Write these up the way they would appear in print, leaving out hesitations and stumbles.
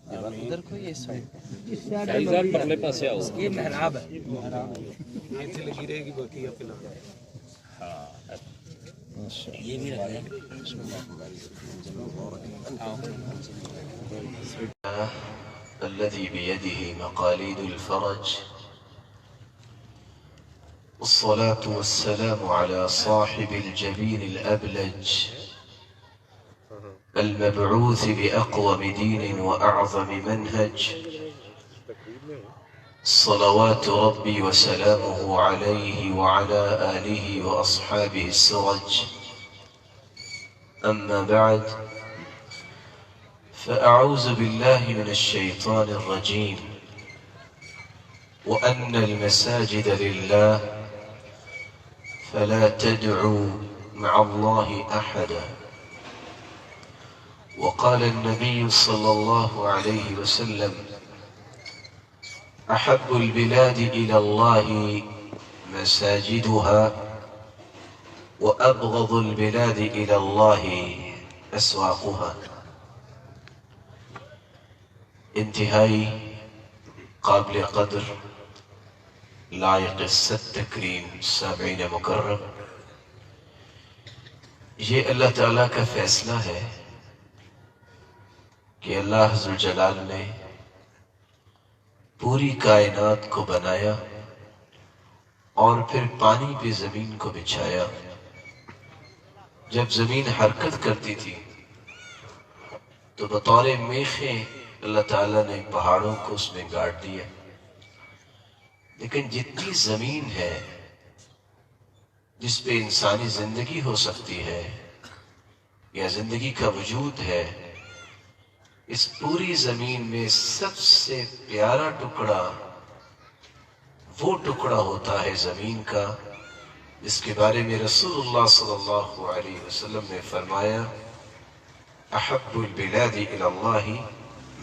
ادھر کوئی اس سائڈ پرلے پاسے آؤ. یہ محراب ہے. ایتھے لگی رہے گی باقی آپ لا یہ بھی رکھیں. الذي بيده مقاليد الفرج والصلاة والسلام على صاحب الجبين الأبلج المبعوث بأقوم دين وأعظم منهج صلوات ربي وسلامه عليه وعلى آله وأصحابه السرج. أما بعد فأعوذ بالله من الشيطان الرجيم وأن المساجد لله فلا تدعوا مع الله أحدا. وقال النبي صلى الله عليه وسلم أحب البلاد إلى الله مساجدها وأبغض البلاد إلى الله أسواقها. انتہائی قابل قدر لائق الصد تکریم سامعین مکرم، یہ اللہ تعالیٰ کا فیصلہ ہے کہ اللہ عز و جلال نے پوری کائنات کو بنایا اور پھر پانی پہ زمین کو بچھایا. جب زمین حرکت کرتی تھی تو بطور میخیں اللہ تعالیٰ نے پہاڑوں کو اس میں گاڑ دیا. لیکن جتنی زمین ہے جس پہ انسانی زندگی ہو سکتی ہے یا زندگی کا وجود ہے، اس پوری زمین میں سب سے پیارا ٹکڑا وہ ٹکڑا ہوتا ہے زمین کا جس کے بارے میں رسول اللہ صلی اللہ علیہ وسلم نے فرمایا احب البلاد الی اللہ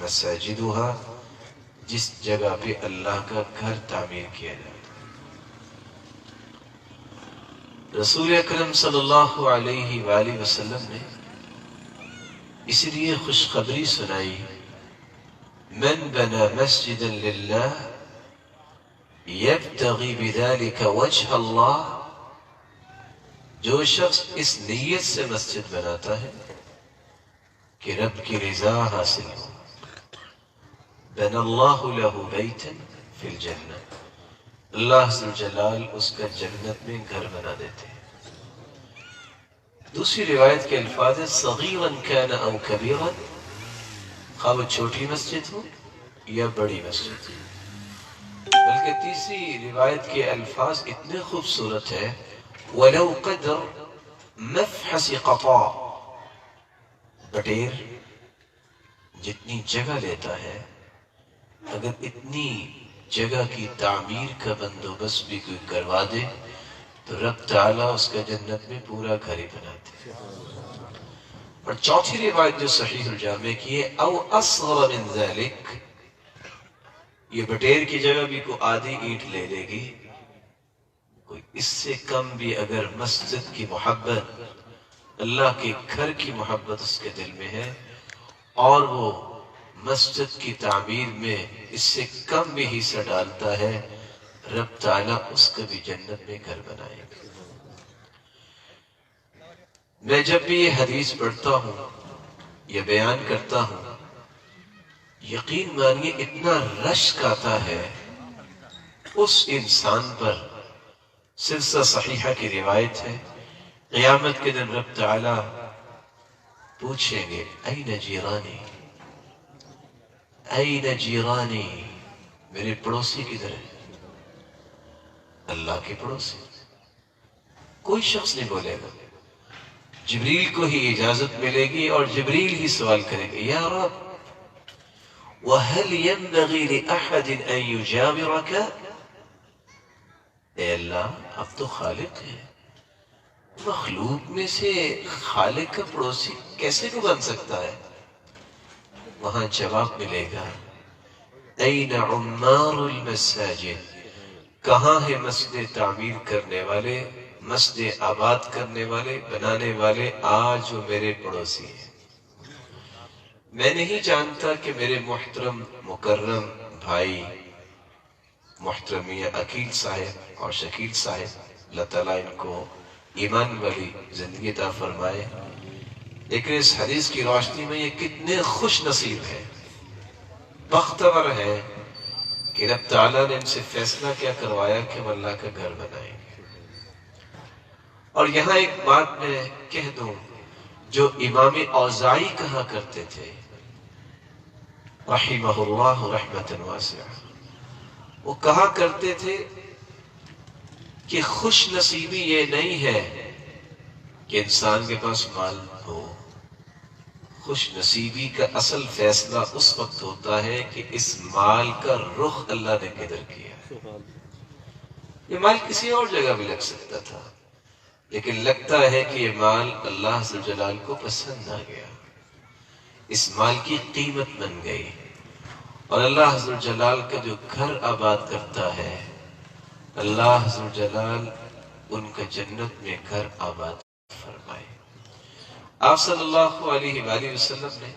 مساجدها، جس جگہ پہ اللہ کا گھر تعمیر کیا جائے. رسول اکرم صلی اللہ علیہ وآلہ وسلم نے اس لیے خوشخبری سنائی من بنى مسجدا للہ یبتغی بذلک وجہ اللہ، جو شخص اس نیت سے مسجد بناتا ہے کہ رب کی رضا حاصل ہو، بنى اللہ لہ بیتا فی الجنہ، اللہ عز و جلال اس کا جنت میں گھر بنا دیتے ہیں. دوسری روایت کے الفاظ ہیں صغیرا کان او کبیرا، خواہ وہ چھوٹی مسجد ہو یا بڑی مسجد ہو. بلکہ تیسری روایت کے الفاظ اتنے خوبصورت ہیں وَلَوْ قَدْرَ مَفْحَسِ قَطَا، بٹیر جتنی جگہ لیتا ہے اگر اتنی جگہ کی تعمیر کا بندوبست بھی کوئی کروا دے تو رب تعالیٰ اس کا جنت میں پورا گھر ہی بناتے ہیں. اور چوتھی روایت جو صحیح الجامع کی ہے او اصغر من ذلک، یہ بٹیر کی جگہ بھی کوئی آدھی اینٹ لے لے گی، کوئی اس سے کم بھی اگر مسجد کی محبت، اللہ کے گھر کی محبت اس کے دل میں ہے اور وہ مسجد کی تعمیر میں اس سے کم بھی حصہ ڈالتا ہے، رب تعالیٰ اس کا بھی جنت میں گھر بنائے گا. میں جب بھی یہ حدیث پڑھتا ہوں یا بیان کرتا ہوں، یقین مانیے اتنا رشک آتا ہے اس انسان پر. سلسلہ صحیحہ کی روایت ہے قیامت کے دن رب تعالیٰ پوچھیں گے این جیرانی، این جیرانی، میرے پڑوسی کدھر ہے؟ اللہ کے پڑوسی کوئی شخص نہیں بولے گا، جبریل کو ہی اجازت ملے گی اور جبریل ہی سوال کریں گے یا رب وَهَلْ يَنْبَغِي لِأَحَدٍ أَن يُجَاوِرَكَ، اے اللہ اب تو خالق ہے، مخلوق میں سے خالق کا پڑوسی کیسے کو بن سکتا ہے؟ وہاں جواب ملے گا این عمار المساجد، کہاں ہے مسجد تعمیر کرنے والے، مسجد آباد کرنے والے، بنانے والے؟ آج وہ میرے پڑوسی ہیں۔ میں نہیں جانتا کہ میرے محترم مکرم بھائی محترم میاں عقیل صاحب اور شکیل صاحب، اللہ تعالیٰ ان کو ایمان والی زندگی عطا فرمائے، لیکن اس حدیث کی روشنی میں یہ کتنے خوش نصیب ہیں، بختور ہیں کہ رب تعالیٰ نے ان سے فیصلہ کیا کروایا کہ وہ اللہ کا گھر بنائیں گے۔ اور یہاں ایک بات میں کہہ دوں جو امام اوزاعی کہا کرتے تھے رحمہ اللہ رحمۃ واسعہ، وہ کہا کرتے تھے کہ خوش نصیبی یہ نہیں ہے کہ انسان کے پاس مال ہو، خوش نصیبی کا اصل فیصلہ اس وقت ہوتا ہے کہ اس مال کا رخ اللہ نے کدھر کیا۔ یہ مال کسی اور جگہ بھی لگ سکتا تھا، لیکن لگتا ہے کہ یہ مال اللہ عز و جلال کو پسند آ گیا، اس مال کی قیمت بن گئی، اور اللہ عز و جلال کا جو گھر آباد کرتا ہے اللہ عز و جلال ان کا جنت میں گھر آباد فرمائے۔ آپ صلی اللہ علیہ وآلہ وسلم نے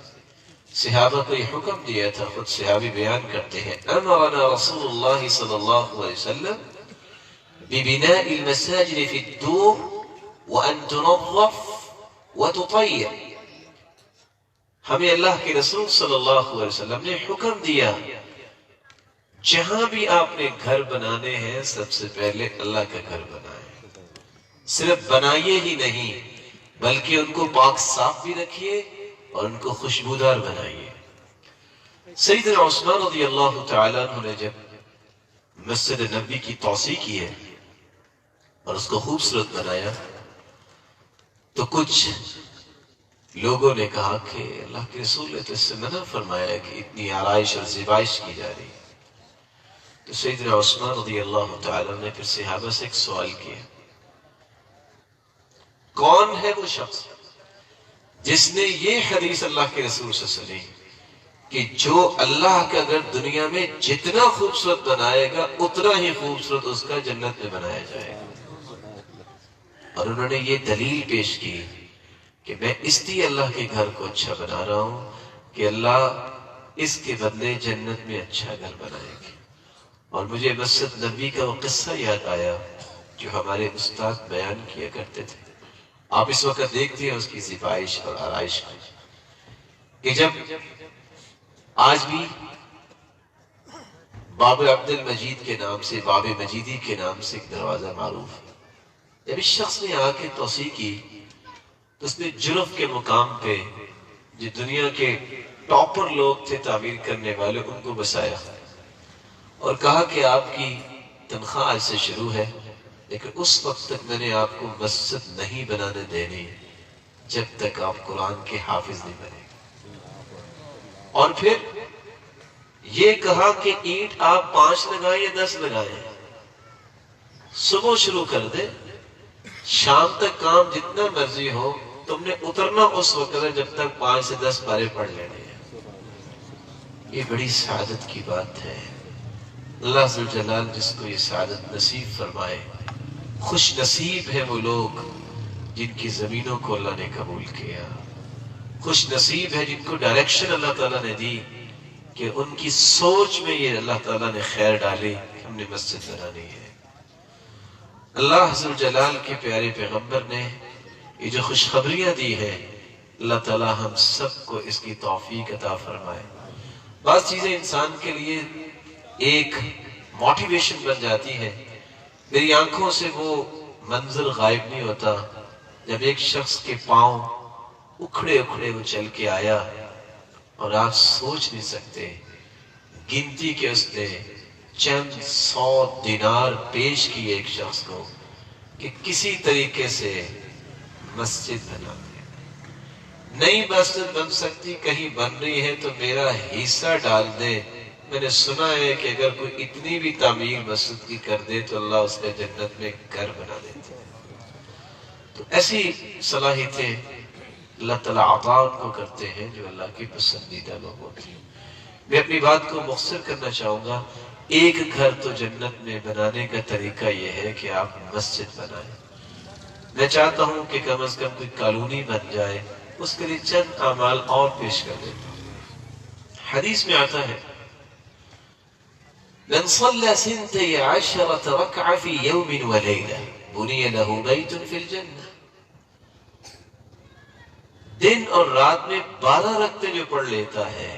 صحابہ کو یہ حکم دیا تھا، خود صحابی بیان کرتے ہیں، امرنا رسول اللہ صلی اللہ علیہ وسلم ببناء المساجد في الدور وأن تنظف وتطير۔ ہمیں اللہ کے رسول صلی اللہ علیہ وسلم نے حکم دیا جہاں بھی آپ نے گھر بنانے ہیں سب سے پہلے اللہ کا گھر بنائیں، صرف بنائیے ہی نہیں بلکہ ان کو پاک صاف بھی رکھیے اور ان کو خوشبودار بنائیے۔ سیدنا عثمان رضی اللہ تعالیٰ عنہ نے جب مسجد نبی کی توسیع کی ہے اور اس کو خوبصورت بنایا تو کچھ لوگوں نے کہا کہ اللہ کے رسول نے تو اس سے منع فرمایا ہے کہ اتنی آرائش اور زیبائش کی جا رہی۔ تو سیدنا عثمان رضی اللہ تعالیٰ نے پھر صحابہ سے ایک سوال کیا، کون ہے وہ شخص جس نے یہ حدیث اللہ کے رسول سے سنی کہ جو اللہ کا گھر دنیا میں جتنا خوبصورت بنائے گا اتنا ہی خوبصورت اس کا جنت میں بنایا جائے گا؟ اور انہوں نے یہ دلیل پیش کی کہ میں اس لیے اللہ کے گھر کو اچھا بنا رہا ہوں کہ اللہ اس کے بدلے جنت میں اچھا گھر بنائے گا۔ اور مجھے مسجد نبی کا وہ قصہ یاد آیا جو ہمارے استاد بیان کیا کرتے تھے، آپ اس وقت دیکھتے ہیں اس کی زیبائش اور آرائش کو، کہ جب آج بھی باب عبد المجید کے نام سے، باب مجیدی کے نام سے ایک دروازہ معروف ہے، جب اس شخص نے آ کے توسیع کی تو اس نے جرف کے مقام پہ جو دنیا کے ٹاپر لوگ تھے تعمیر کرنے والے ان کو بسایا اور کہا کہ آپ کی تنخواہ آج سے شروع ہے، لیکن اس وقت تک میں نے آپ کو مسجد نہیں بنانے دینی جب تک آپ قرآن کے حافظ نہیں بنے۔ اور پھر یہ کہا کہ اینٹ آپ 5 لگائیں یا 10 لگائیں، صبح شروع کر دے، شام تک کام جتنا مرضی ہو، تم نے اترنا اس وقت ہے جب تک 5 سے 10 پارے پڑھ لینے ہیں۔ یہ بڑی سعادت کی بات ہے، اللہ عز و جلال جس کو یہ سعادت نصیب فرمائے۔ خوش نصیب ہے وہ لوگ جن کی زمینوں کو اللہ نے قبول کیا، خوش نصیب ہے جن کو ڈائریکشن اللہ تعالیٰ نے دی کہ ان کی سوچ میں یہ اللہ تعالیٰ نے خیر ڈالی کہ ہم نے مسجد بنانی ہے۔ اللہ عز و جلال کے پیارے پیغمبر نے یہ جو خوشخبریاں دی ہیں، اللہ تعالیٰ ہم سب کو اس کی توفیق عطا فرمائے۔ بعض چیزیں انسان کے لیے ایک موٹیویشن بن جاتی ہے، میری آنکھوں سے وہ منظر غائب نہیں ہوتا جب ایک شخص کے پاؤں اکھڑے اکھڑے وہ چل کے آیا اور آپ سوچ نہیں سکتے گنتی کے اس نے چند 100 دینار پیش کیے ایک شخص کو کہ کسی طریقے سے مسجد بنا دے۔ نئی مسجد بن سکتی، کہیں بن رہی ہے تو میرا حصہ ڈال دے۔ میں نے سنا ہے کہ اگر کوئی اتنی بھی تعمیر مسجد کی کر دے تو اللہ اس کا جنت میں گھر بنا دیتے ہیں۔ تو ایسی صلاحیتیں اللہ تعالیٰ عطا ان کو کرتے ہیں جو اللہ کی پسندیدہ لوگ ہوتے ہیں۔ میں اپنی بات کو مختصر کرنا چاہوں گا، ایک گھر تو جنت میں بنانے کا طریقہ یہ ہے کہ آپ مسجد بنائیں. میں چاہتا ہوں کہ کم از کم کوئی کالونی بن جائے. اس کے لیے چند اعمال اور پیش کر دیتا ہوں. حدیث میں آتا ہے من صلى 12 ركعة في يوم وليلة بني له بيت في الجنة. دن اور رات میں 12 رکعتیں جو پڑھ لیتا ہے،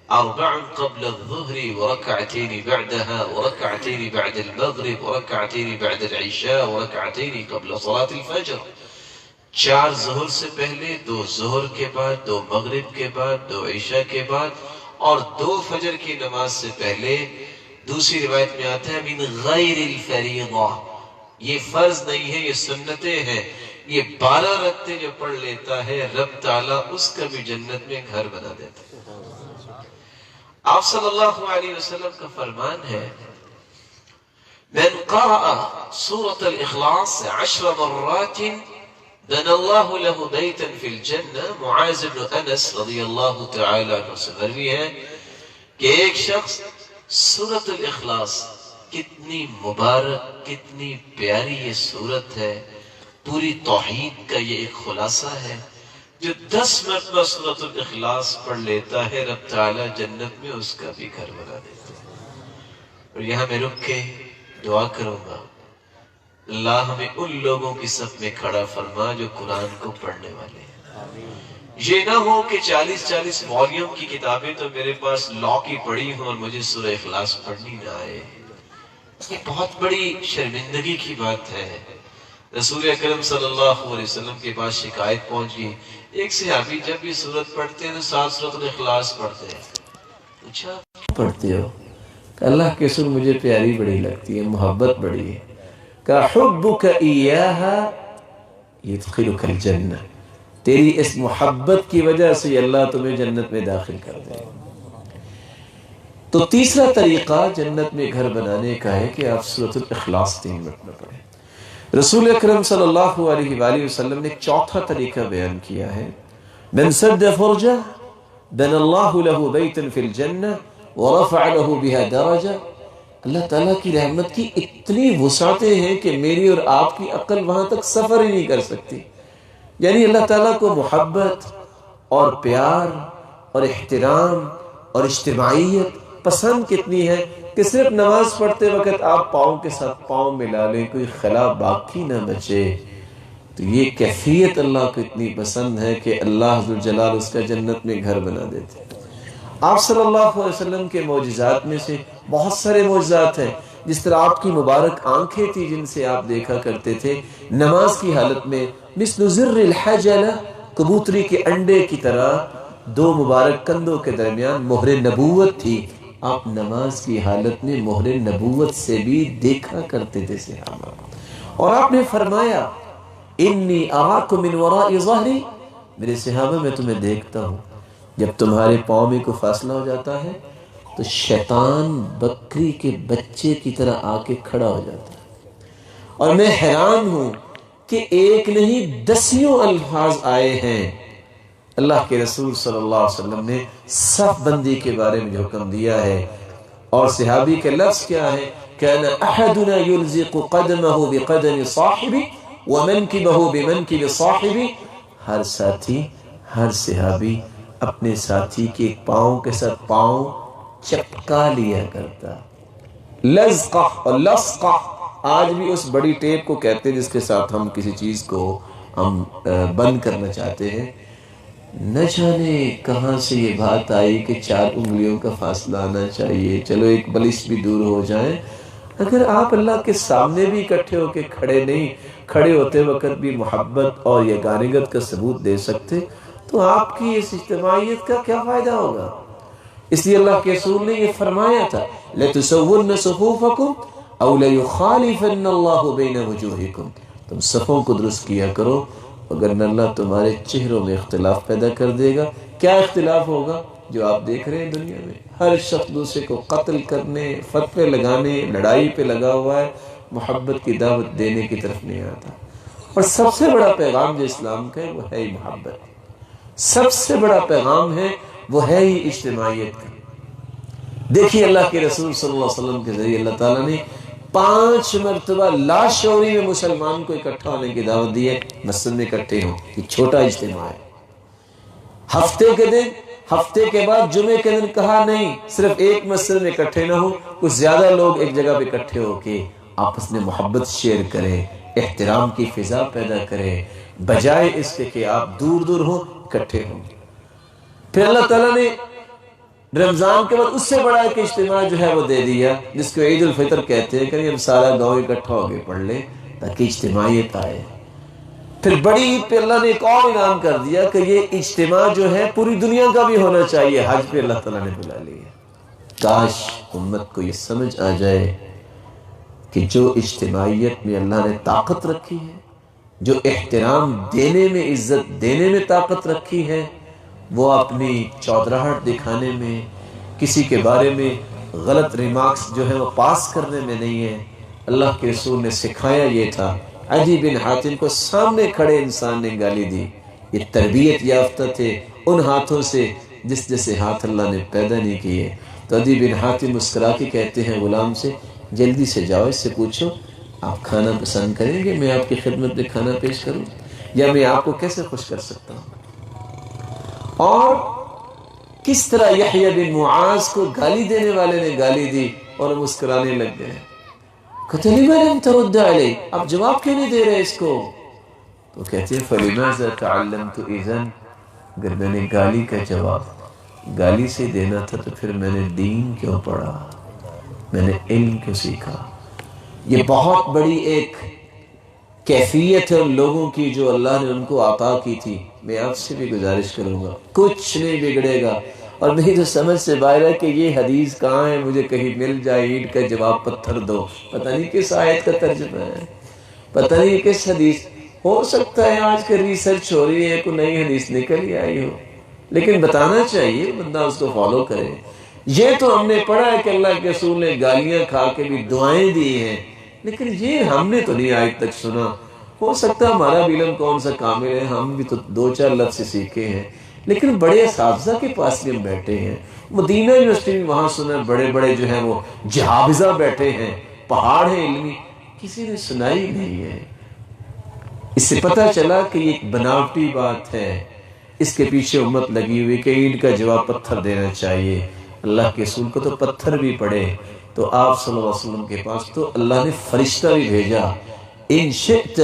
4 قبل الظهر وركعتين بعدها وركعتين بعد المغرب وركعتين بعد العشاء وركعتين قبل صلاة الفجر. 4 ظہر سے پہلے، 2 ظہر کے بعد، 2 مغرب کے بعد، 2 عشاء کے بعد اور 2 فجر کی نماز سے پہلے. دوسری روایت میں آتا ہے من غیر الفریضہ، یہ فرض نہیں ہے، یہ سنتیں ہیں. یہ 12 رکعتیں جو پڑھ لیتا ہے رب تعالیٰ اس کا بھی جنت میں گھر بنا دیتا ہے. آپ صلی اللہ علیہ وسلم کا فرمان ہے من قرأ سورة الإخلاص 10 مرات بنى الله له بيتا في الجنة. معاذ بن انس رضی اللہ تعالی عنہ سے مروی ہے کہ ایک شخص سورۃ الاخلاص، کتنی مبارک کتنی پیاری یہ سورت ہے، پوری توحید کا یہ ایک خلاصہ ہے، جو 10 مرتبہ سورۃ الاخلاص پڑھ لیتا ہے رب تعالی جنت میں اس کا بھی گھر بنا دیتا ہے. اور یہاں میں رک کے دعا کروں گا اللہ ہمیں ان لوگوں کی صف میں کھڑا فرما جو قرآن کو پڑھنے والے ہیں. یہ نہ ہو کہ 40 والیوم کی کتابیں تو میرے پاس لا کی پڑھی ہوں اور مجھے سورہ اخلاص پڑھنی نہ آئے. یہ بہت بڑی شرمندگی کی بات ہے. رسول اکرم صلی اللہ علیہ وسلم کے پاس شکایت پہنچ گئی. ایک صحابی جب یہ سورت پڑھتے ہیں تو 7 سورۃ الاخلاص پڑھتے ہیں. پوچھا پڑھتے ہو؟ کہ اللہ کے سور مجھے پیاری بڑی لگتی ہے، محبت بڑی ہے. کہ حبک ایاہا یدخلک الجنہ، تیری اس محبت کی وجہ سے اللہ تمہیں جنت میں داخل کر دے. تو تیسرا طریقہ جنت میں گھر بنانے کا ہے کہ آپ سورۃ الاخلاص 3 مرتبہ پڑھیں. رسول اکرم صلی اللہ علیہ وآلہ وسلم نے چوتھا طریقہ بیان کیا ہے من سد فرجہ بنى اللہ له بیتا فی الجنہ ورفع له بها درجہ. اللہ تعالیٰ کی رحمت کی اتنی وسعتیں ہیں کہ میری اور آپ کی عقل وہاں تک سفر ہی نہیں کر سکتی. یعنی اللہ تعالیٰ کو محبت اور پیار اور احترام اور اجتماعیت پسند کتنی ہے کہ صرف نماز پڑھتے وقت آپ پاؤں کے ساتھ پاؤں ملا لیں، کوئی خلا باقی نہ بچے. تو یہ کیفیت اللہ کو اتنی پسند ہے کہ اللہ ذو الجلال اس کا جنت میں گھر بنا دیتے ہیں. آپ صلی اللہ علیہ وسلم کے معجزات میں سے بہت سارے معجزات ہیں. جس طرح آپ کی مبارک آنکھیں تھی جن سے آپ دیکھا کرتے تھے نماز کی حالت میں، مثل زر الحجلہ، کبوتری کے انڈے کی طرح 2 مبارک کندھوں کے درمیان مہر نبوت تھی. آپ نماز کی حالت میں مہر نبوت سے بھی دیکھا کرتے تھے صحابہ. اور آپ نے فرمایا انی اراکم من وراء ظہری، میرے صحابہ میں تمہیں دیکھتا ہوں جب تمہارے پاؤں میں کوئی فاصلہ ہو جاتا ہے تو شیطان بکری کے بچے کی طرح آ کے کھڑا ہو جاتا ہے. اور میں حیران ہوں کہ ایک نہیں 10 الفاظ آئے ہیں. اللہ کے رسول صلی اللہ علیہ وسلم نے صف بندی کے بارے میں جو حکم دیا ہے، اور صحابی کے لفظ کیا ہے؟ كان احدنا يلزق قدمه بقدم صاحبه ومنكبه بمنكب صاحبه. ہر ساتھی، ہر صحابی اپنے ساتھی کے پاؤں کے ساتھ پاؤں چپکا لیا کرتا. لزقہ اور لصقہ آج بھی اس بڑی ٹیپ کو کہتے ہیں جس کے ساتھ ہم کسی چیز کو ہم بند کرنا چاہتے ہیں. نہ جانے کہاں سے یہ بات آئی کہ 4 انگلیوں کا فاصلہ آنا چاہیے، چلو ایک بلش بھی دور ہو جائیں. اگر آپ اللہ کے سامنے بھی اکٹھے ہو کے کھڑے نہیں، کھڑے ہوتے وقت بھی محبت اور یگانگت کا ثبوت دے سکتے تو آپ کی اس اجتماعیت کا کیا فائدہ ہوگا؟ اس لیے اللہ کے رسول نے یہ فرمایا تھا لَتُسَوُّنَّ صُفُوفَكُمْ أَوْ لَيُخَالِفَنَّ اللَّهُ بَيْنَ وُجُوهِكُمْ. تم صفوں کو درست کیا کرو وگرنہ اللہ تمہارے چہروں میں اختلاف پیدا کر دے گا. کیا اختلاف ہوگا؟ جو آپ دیکھ رہے ہیں دنیا میں ہر شخص دوسرے کو قتل کرنے، فتوے لگانے، لڑائی پہ لگا ہوا ہے، محبت کی دعوت دینے کی طرف نہیں آتا. اور سب سے بڑا پیغام جو اسلام کا ہے وہ ہے ہی محبت. سب سے بڑا پیغام ہے وہ ہے ہی اجتماعیت کا. دیکھیے اللہ کے رسول صلی اللہ علیہ وسلم کے ذریعے اللہ تعالیٰ نے 5 مرتبہ لاشعوری میں مسلمان کو اکٹھا ہونے کی دعوت دی ہے، مسجد میں اکٹھے ہوں، یہ چھوٹا اجتماع ہے۔ ہفتے کے بعد جمعے کے دن کہا نہیں، صرف ایک مسجد میں اکٹھے نہ ہو، کچھ زیادہ لوگ ایک جگہ پہ اکٹھے ہو کے آپس میں محبت شیئر کریں، احترام کی فضا پیدا کریں، بجائے اس کے کہ آپ دور دور ہوں اکٹھے ہوں۔ پھر اللہ تعالیٰ نے رمضان کے بعد اس سے بڑا ایک اجتماع جو ہے وہ دے دیا، جس کو عید الفطر کہتے ہیں کہ ہم سارا گاؤں اکٹھا ہو کے پڑھ لیں تاکہ اجتماعیت آئے۔ پھر بڑی عید پہ اللہ نے ایک اور اعلان کر دیا کہ یہ اجتماع جو ہے پوری دنیا کا بھی ہونا چاہیے، حج پہ اللہ تعالیٰ نے بلا لیا۔ کاش امت کو یہ سمجھ آ جائے کہ جو اجتماعیت میں اللہ نے طاقت رکھی ہے، جو احترام دینے میں، عزت دینے میں طاقت رکھی ہے، وہ اپنی چودراہٹ دکھانے میں، کسی کے بارے میں غلط ریمارکس جو ہے وہ پاس کرنے میں نہیں ہے۔ اللہ کے رسول نے سکھایا یہ تھا۔ عدی بن حاتم کو سامنے کھڑے انسان نے گالی دی، یہ تربیت یافتہ تھے ان ہاتھوں سے جس جیسے ہاتھ اللہ نے پیدا نہیں کیے۔ تو عدی بن حاتم مسکرا کے کہتے ہیں غلام سے، جلدی سے جاؤ، اس سے پوچھو آپ کھانا پسند کریں گے، میں آپ کی خدمت میں کھانا پیش کروں، یا میں آپ کو کیسے خوش کر سکتا ہوں۔ اور کس طرح یحییٰ بن معاذ کو گالی دینے والے نے گالی دی اور مسکرانے لگ گئے۔ کہتے لما لم ترد علیہ، آپ جواب کیوں نہیں دے رہے اس کو؟ تو کہتے ہیں فلماذا تعلمت اذن، اگر میں نے گالی کا جواب گالی سے دینا تھا تو پھر میں نے دین کیوں پڑھا، میں نے علم کیوں سیکھا۔ یہ بہت بڑی ایک کیفیت ہے ان لوگوں کی جو اللہ نے ان کو عطا کی تھی۔ میں آپ سے بھی گزارش کروں گا، کچھ نہیں بگڑے گا، اور میری تو سمجھ سے باہر ہے کہ یہ حدیث کہاں ہے، مجھے کہیں مل جائے، اینٹ کا جواب پتھر دو، پتہ نہیں کس آیت کا ترجمہ ہے، پتہ نہیں کس حدیث۔ ہو سکتا ہے آج کل ریسرچ ہو رہی ہے، کوئی نئی حدیث نکل ہی آئی ہو، لیکن بتانا چاہیے، بندہ اس کو فالو کرے۔ یہ تو ہم نے پڑھا ہے کہ اللہ کے رسول نے گالیاں کھا کے بھی دعائیں دی ہیں، لیکن یہ ہم نے تو نہیں آج تک سنا۔ ہو سکتا ہے ہمارا بھی علم کون سا کامل ہے، ہم بھی تو 2-4 لفظ سے سیکھے ہیں، لیکن بڑے اساتذہ کے پاس بھی ہم بیٹھے ہیں۔ مدینہ یونیورسٹی میں وہاں سنا، بڑے بڑے جو ہیں وہ جہابزہ بیٹھے ہیں، پہاڑ ہیں علمی، کسی نے سنائی نہیں ہے۔ اس سے پتہ چلا کہ یہ ایک بناوٹی بات ہے، اس کے پیچھے امت لگی ہوئی کہ اینٹ کا جواب پتھر دینا چاہیے۔ اللہ کے رسول کو تو پتھر بھی پڑے، تو آپ صلی اللہ علیہ وسلم کے پاس تو اللہ نے فرشتہ بھی بھیجا۔ ان شئت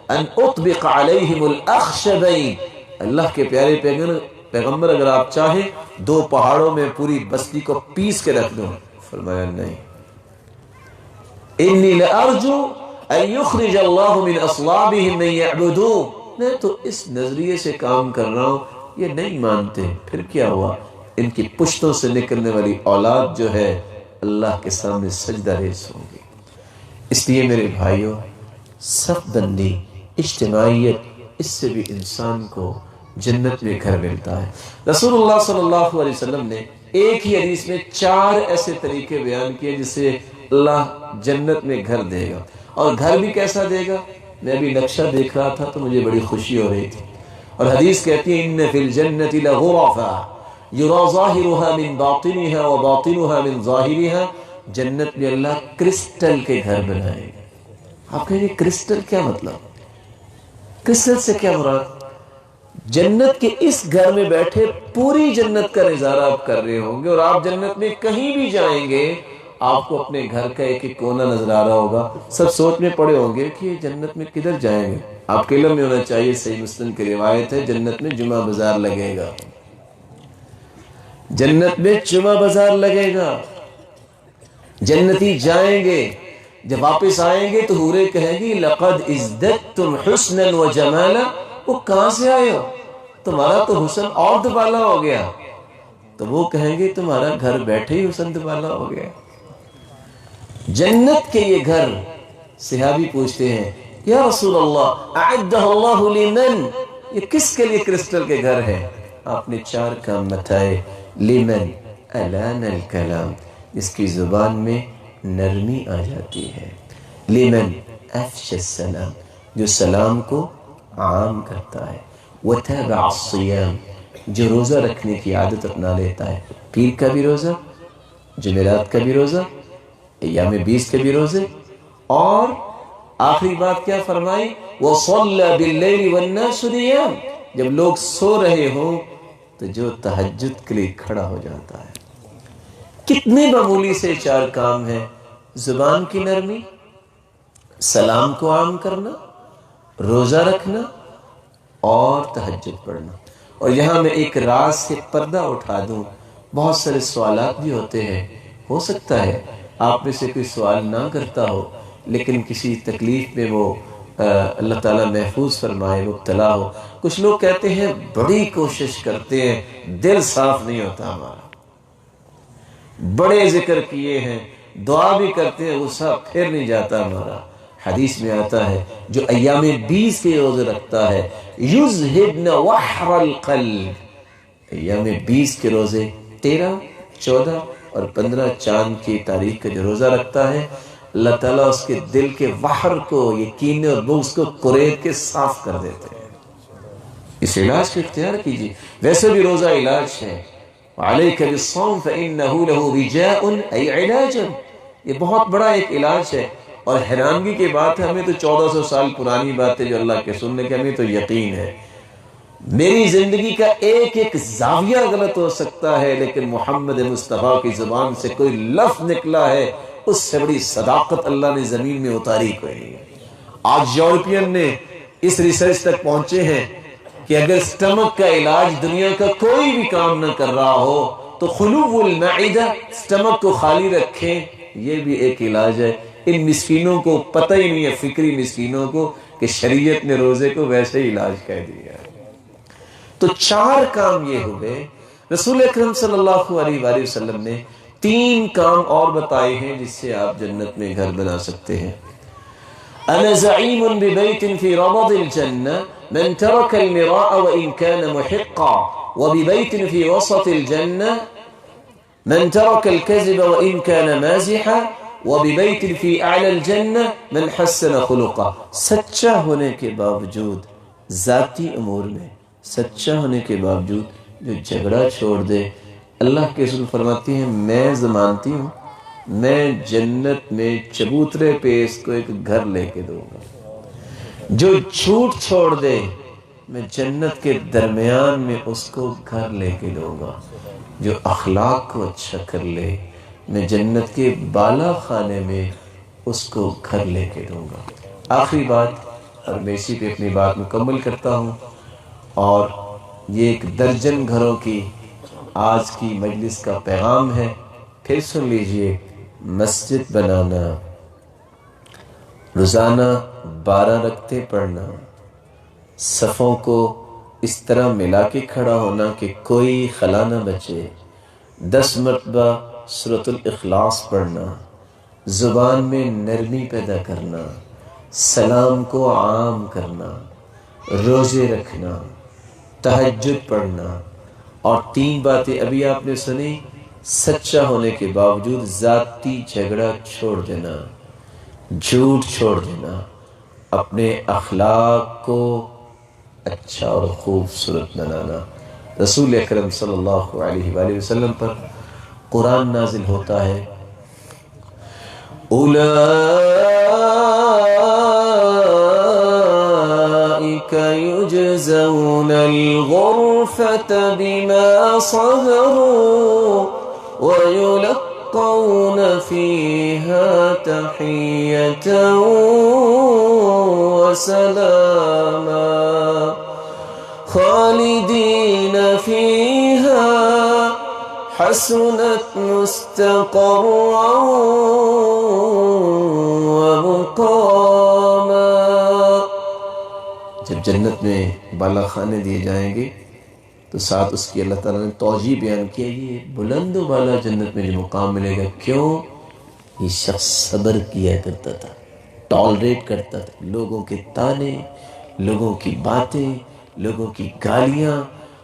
ان اطبق علیہم الاخشبین، اللہ کے پیارے پیغمبر اگر آپ چاہیں 2 پہاڑوں میں پوری بستی کو پیس کے رکھ دوں، فرمایا نہیں۔ انی لارجو ان یخرج اللہ من اصلابہم من یعبدون، میں تو اس نظریے سے کام کر رہا ہوں، یہ نہیں مانتے۔ پھر کیا ہوا؟ ان کی پشتوں سے نکلنے والی اولاد جو ہے اللہ کے سامنے سجدہ ریز ہوگی۔ اس لیے میرے بھائیوں، صف بندی، اجتماعیت، اس سے بھی انسان کو جنت میں گھر ملتا ہے۔ رسول اللہ صلی اللہ علیہ وسلم نے ایک ہی حدیث میں 4 ایسے طریقے بیان کیے جس سے اللہ جنت میں گھر دے گا، اور گھر بھی کیسا دے گا؟ میں ابھی نقشہ دیکھ رہا تھا تو مجھے بڑی خوشی ہو رہی تھی، اور حدیث کہتی ہے ان فی الجنت لغرفا یری ظاہرها من باطنها وباطنها من ظاہرها، جنت میں اللہ کرسٹل کے گھر بنائے گا۔ آپ کہیں گے کرسٹل کیا مطلب؟ کرسٹل سے کیا مراد؟ جنت کے اس گھر میں بیٹھے پوری جنت کا نظارہ آپ کر رہے ہوں گے، اور آپ جنت میں کہیں بھی جائیں گے آپ کو اپنے گھر کا ایک ایک کونا نظر آ رہا ہوگا۔ سب سوچ میں پڑے ہوں گے کہ یہ جنت میں کدھر جائیں گے۔ آپ کے علم میں ہونا چاہیے، صحیح مسلم کی روایت ہے، جنت میں جمعہ بازار لگے گا، جنت میں جمعہ بازار لگے گا۔ جنتی جائیں گے، جب واپس آئیں گے تو حوریں کہیں گی لقد ازددتم حسنا وجمالا، وہ کہاں سے آئے ہو؟ تمہارا تو حسن اور دوبالا ہو گیا۔ تو وہ کہیں گے تمہارا گھر بیٹھے ہی حسن دوبالا ہو گیا۔ جنت کے یہ گھر، صحابی پوچھتے ہیں یا رسول اللہ اعدہ اللہ لمن، یہ کس کے لیے کرسٹل کے گھر ہے؟ آپ نے 4 کام بتائے۔ لمن الان الکلام، جس کی زبان میں نرمی آ جاتی ہے۔ لمن افشى السلام، جو سلام کو عام کرتا ہے۔ وتابع الصيام، جو روزہ رکھنے کی عادت اپنا لیتا ہے۔ پیر کا بھی روزہ، جمعرات کا بھی روزہ، ایام 20 کے بھی روزے، اور آخری بات کیا فرمائی؟ وَصَلَّى بِاللَّيْلِ وَالنَّاسُ نِيَامٌ، جب لوگ سو رہے ہوں تو جو تہجد کے لیے کھڑا ہو جاتا ہے۔ کتنے معمولی سے 4 کام ہیں، زبان کی نرمی، سلام کو عام کرنا، روزہ رکھنا اور تہجد پڑھنا۔ اور یہاں میں ایک راز سے پردہ اٹھا دوں، بہت سارے سوالات بھی ہوتے ہیں، ہو سکتا ہے آپ میں سے کوئی سوال نہ کرتا ہو لیکن کسی تکلیف میں وہ اللہ تعالیٰ محفوظ فرمائے مبتلا ہو۔ کچھ لوگ کہتے ہیں بڑی کوشش کرتے ہیں، دل صاف نہیں ہوتا ہمارا، بڑے ذکر کیے ہیں، دعا بھی کرتے ہیں، غصہ پھر نہیں جاتا ہمارا۔ حدیث میں آتا ہے جو ایام 20 کے روزے رکھتا ہے یذہبن وحر القلب، ایام 20 کے روزے 13، 14 اور 15 چاند کی تاریخ کا جو روزہ رکھتا ہے، اللہ تعالیٰ اس کے دل کے وحر کو، یقین اور بغض کو قرید کے صاف کر دیتے ہیں۔ اس علاج کو اختیار کیجیے، ویسے بھی روزہ علاج ہے۔ علیک بالصوم فإنہ لہ وجاء ای علاج، یہ بہت بڑا ایک علاج ہے۔ اور حیرانگی کی بات ہے، ہمیں تو 1400 سال پرانی بات ہے جو اللہ کے سننے کے، ہمیں تو یقین ہے میری زندگی کا ایک ایک زاویہ غلط ہو سکتا ہے لیکن محمد مصطفیٰ کی زبان سے کوئی لفظ نکلا ہے، اس سے بڑی صداقت اللہ نے زمین میں اتاری کوئی نہیں۔ آج یورپین نے اس ریسرچ تک پہنچے ہیں کہ اگر سٹمک کا علاج دنیا کا کوئی بھی کام نہ کر رہا ہو تو خلو المعدہ، سٹمک کو خالی رکھیں، یہ بھی ایک علاج ہے۔ ان مسکینوں کو پتہ ہی نہیں ہے، فکری مسکینوں کو، کہ شریعت نے روزے کو ویسے ہی علاج کہہ دیا ہے۔ تو 4 کام یہ ہوئے۔ رسول اکرم صلی اللہ علیہ وآلہ وسلم نے 3 کام اور بتائے ہیں جس سے آپ جنت میں گھر بنا سکتے ہیں۔ انا زعیم ببیت فی ربض الجنہ من ترک المراء وان کان محقا وببیت فی وسط الجنہ من ترک الكذب وان کان مازحا وببیت فی اعلی الجنہ من حسن خلقا۔ سچا ہونے کے باوجود، ذاتی امور میں سچا ہونے کے باوجود جو جھگڑا چھوڑ دے، اللہ کے رسول فرماتی ہیں میں ضمانتی ہوں میں جنت میں چبوترے پہ اس کو ایک گھر لے کے دوں گا۔ جو جھوٹ چھوڑ دے میں جنت کے درمیان میں اس کو گھر لے کے دوں گا۔ جو اخلاق کو اچھا کر لے میں جنت کے بالا خانے میں اس کو گھر لے کے دوں گا۔ آخری بات، اور میں اسی پہ اپنی بات مکمل کرتا ہوں، اور یہ ایک درجن گھروں کی آج کی مجلس کا پیغام ہے، پھر سن لیجئے۔ مسجد بنانا، روزانہ 12 رکعتیں پڑھنا، صفوں کو اس طرح ملا کے کھڑا ہونا کہ کوئی خلا نہ بچے، 10 مرتبہ سورۃ الاخلاص پڑھنا، زبان میں نرمی پیدا کرنا، سلام کو عام کرنا، روزے رکھنا، تہجد پڑھنا، اور 3 باتیں ابھی آپ نے سنی۔ سچا ہونے کے باوجود ذاتی جھگڑا چھوڑ دینا، جھوٹ چھوڑ دینا، اپنے اخلاق کو اچھا اور خوبصورت بنانا۔ رسول اکرم صلی اللہ علیہ وآلہ وسلم پر قرآن نازل ہوتا ہے، يجزون الغرفة بما صبروا ويلقون فيها تحية وسلاما خالدين فيها حسنت مستقرا ومقاما۔ جب جنت میں بالا خانے دیے جائیں گے تو ساتھ اس کی اللہ تعالیٰ نے توجیہ بیان کیا، یہ بلند و بالا جنت میں جو مقام ملے گا۔ کیوں؟ یہ شخص صبر کیا کرتا تھا، ٹالریٹ کرتا تھا، لوگوں کے تانے، لوگوں کی باتیں، لوگوں کی گالیاں،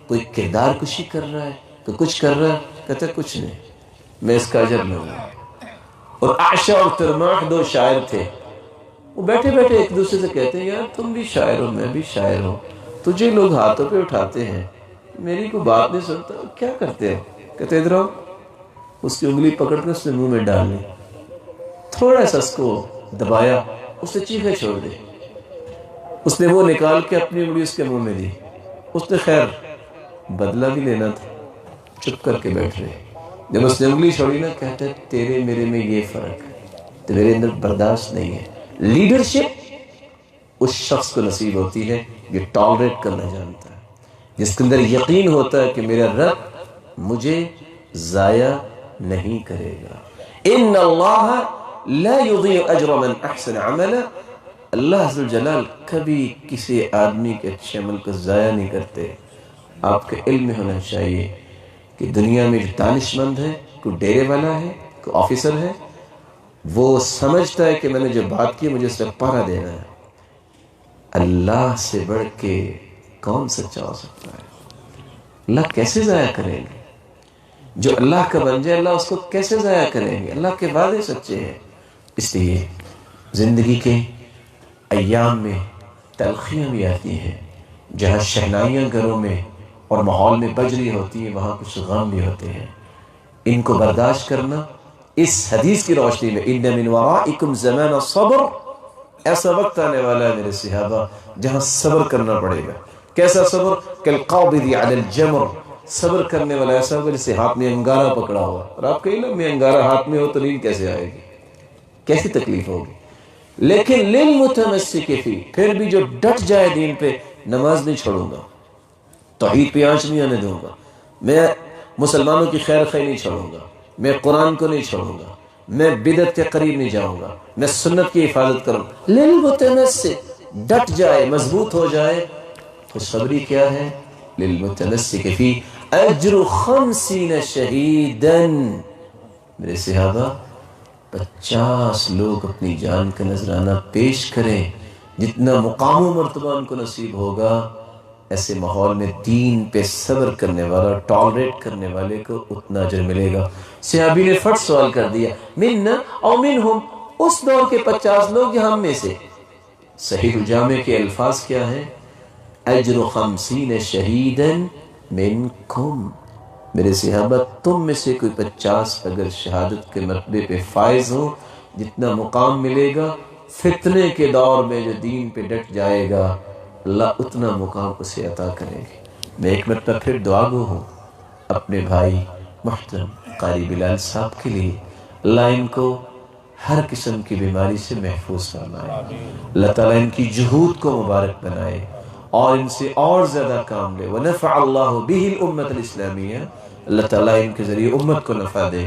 کوئی کردار کشی کر رہا ہے، کوئی کچھ کر رہا ہے، کہتا ہے کچھ نہیں، میں اس کا اجر لوں گا۔ اور عائشہ اور ترماح 2 شاعر تھے، وہ بیٹھے بیٹھے ایک دوسرے سے کہتے ہیں یار تم بھی شاعر ہو میں بھی شاعر ہوں، تجھے لوگ ہاتھوں پہ اٹھاتے ہیں، میری کوئی بات نہیں سنتا، کیا کرتے ہو؟ کہتے ادھر آؤ، اس کی انگلی پکڑ کر اس نے منہ میں ڈال لی، تھوڑا سا اس کو دبایا، اس نے چیخے چھوڑ دی، اس نے وہ نکال کے اپنی انگلی اس کے منہ میں دی۔ اس نے خیر بدلہ بھی لینا تھا، چپ کر کے بیٹھ رہے۔ جب اس نے انگلی چھوڑی نا، کہتا ہے تیرے میرے میں یہ فرق ہے، تیرے اندر برداشت نہیں ہے۔ لیڈرشپ اس شخص کو نصیب ہوتی ہے جو ٹالریٹ کرنا جانتا ہے، جس کے اندر یقین ہوتا ہے کہ میرا رب مجھے ضائع نہیں کرے گا۔ ان اللہ لا یضیع اجر من احسن عملا، اللہ عز و جلال کبھی کسی آدمی کے اچھے عمل کو ضائع نہیں کرتے۔ آپ کے علم میں ہونا چاہیے کہ دنیا میں جو دانش مند ہے، کوئی ڈیرے والا ہے، کوئی آفیسر ہے، وہ سمجھتا ہے کہ میں نے جو بات کی مجھے اس پر پہرا دینا ہے۔ اللہ سے بڑھ کے کون سچا ہو سکتا ہے؟ اللہ کیسے ضائع کریں گے؟ جو اللہ کا بن جائے اللہ اس کو کیسے ضائع کریں گے؟ اللہ کے وعدے سچے ہیں۔ اس لیے زندگی کے ایام میں تلخیاں بھی آتی ہیں، جہاں شہنائیاں گھروں میں اور ماحول میں بج رہی ہوتی ہیں، وہاں کچھ غم بھی ہوتے ہیں۔ ان کو برداشت کرنا اس حدیث کی روشنی میں، ان من ورائکم زمان صبر، ایسا وقت آنے والا ہے میرے صحابہ جہاں صبر کرنا پڑے گا۔ کیسا صبر؟ کالقابض علی الجمر، صبر کرنے والا ایسا ہوگا جیسے ہاتھ میں انگارہ پکڑا ہوا۔ اور آپ کہیں نا میں انگارہ ہاتھ میں ہو تو نیند کیسے آئے گی، کیسی تکلیف ہوگی؟ لیکن للمتمسک فی، پھر بھی جو ڈٹ جائے دین پہ، نماز نہیں چھوڑوں گا، توحید پہ آنچ نہیں آنے دوں گا، میں مسلمانوں کی خیر خواہی نہیں چھوڑوں گا، میں قرآن کو نہیں چھوڑوں گا، میں بدعت کے قریب نہیں جاؤں گا، میں سنت کی حفاظت کروں گا۔ للمتمسک، ڈٹ جائے، مضبوط ہو جائے۔ خوشخبری کیا ہے؟ للمتمسک فی اجر 50 شہیدا، میرے صحابہ 50 لوگ اپنی جان کا نذرانہ پیش کریں، جتنا مقام و مرتبہ ان کو نصیب ہوگا، ایسے ماحول میں دین پہ صبر کرنے والا، ٹالریٹ کرنے والے کو اتنا اجر ملے گا۔ صحابی نے فٹ سوال کر دیا، منا او منہم، اس دور کے 50 لوگ یا ہم میں سے؟ صحیح الجامع کے الفاظ کیا ہیں؟ اجر 50 شہیدا منکم، میرے صحابہ تم میں سے کوئی 50 اگر شہادت کے مرتبے پہ فائز ہو، جتنا مقام ملے گا فتنے کے دور میں جو دین پہ ڈٹ جائے گا، اللہ اتنا مقام اسے عطا کرے گی۔ میں ایک مرتبہ پھر دعا گو ہوں اپنے بھائی محترم قاری بلال صاحب کے لیے، اللہ ان کو ہر قسم کی بیماری سے محفوظ فرمائے، اللہ تعالیٰ ان کی جہود کو مبارک بنائے اور ان سے اور زیادہ کام لے۔ وَنَفَعَ اللَّهُ بِهِ الْأُمَّةَ الْإِسْلَامِيَّةَ، اللہ تعالیٰ ان کے ذریعے امت کو نفع دے۔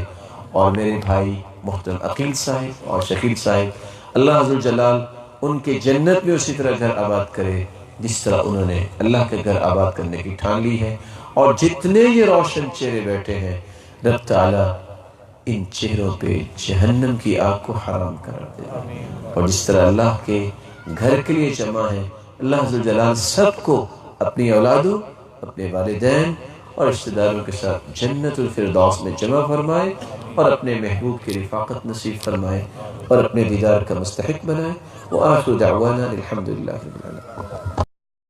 اور میرے بھائی محترم عقیل صاحب اور شکیل صاحب، اللہ عز و جلال ان کے جنت میں اسی طرح گھر آباد کرے جس طرح انہوں نے اللہ کے گھر آباد کرنے کی ٹھان لی ہے۔ اور جتنے یہ روشن چہرے بیٹھے ہیں، رب تعالیٰ ان چہروں پہ جہنم کی آگ کو حرام قرار دے، اور جس طرح اللہ کے گھر کے لیے جمع ہے، اللہ عز و جلال سب کو اپنی اولادوں، اپنے والدین اور رشتہ داروں کے ساتھ جنت الفردوس میں جمع فرمائے، اور اپنے محبوب کی رفاقت نصیب فرمائے، اور اپنے دیدار کا مستحق بنائے۔ وآخر دعوانا الحمدللہ رب العالمین۔